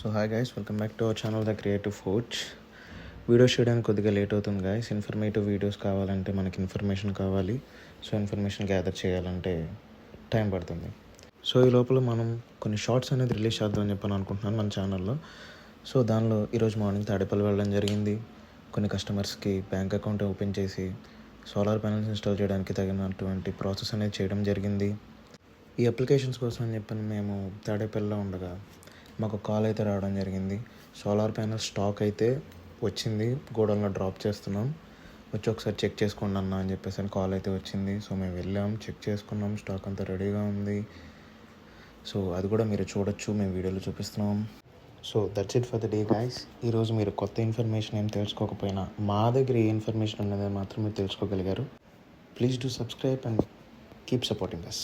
So hi guys, welcome back to our channel the creative forge. Videos చేయడానికి కొద్దిగా late అవుతుంది guys. Informative videos కావాలంటే మనకి information కావాలి. సో ఇన్ఫర్మేషన్ గ్యాదర్ చేయాలంటే టైం పడుతుంది. సో ఈ లోపల మనం కొన్ని షార్ట్స్ అనేది రిలీజ్ చేద్దామని చెప్పని అనుకుంటున్నాను మన ఛానల్లో. సో దానిలో ఈరోజు మార్నింగ్ తాడేపల్లి వెళ్ళడం జరిగింది. కొన్ని కస్టమర్స్కి బ్యాంక్ అకౌంట్ ఓపెన్ చేసి సోలార్ ప్యానల్స్ ఇన్స్టాల్ చేయడానికి తగినటువంటి ప్రాసెస్ అనేది చేయడం జరిగింది. ఈ అప్లికేషన్స్ కోసం అని చెప్పని మేము తాడేపల్లిలో ఉండగా మాకు కాల్ అయితే రావడం జరిగింది. సోలార్ ప్యానల్ స్టాక్ అయితే వచ్చింది, గోడౌన్లో డ్రాప్ చేస్తున్నాం, వచ్చి ఒకసారి చెక్ చేసుకోండి అన్న అని చెప్పేసి అని కాల్ అయితే వచ్చింది. సో మేము వెళ్ళాం, చెక్ చేసుకున్నాం, స్టాక్ అంతా రెడీగా ఉంది. సో అది కూడా మీరు చూడొచ్చు, మేము వీడియోలో చూపిస్తున్నాం. So that's it for the day guys. ఈరోజు మీరు కొత్త ఇన్ఫర్మేషన్ ఏం తెలుసుకోకపోయినా మా దగ్గర ఏ ఇన్ఫర్మేషన్ ఉన్నది మాత్రం మీరు తెలుసుకోగలిగారు. Please do subscribe and keep supporting us.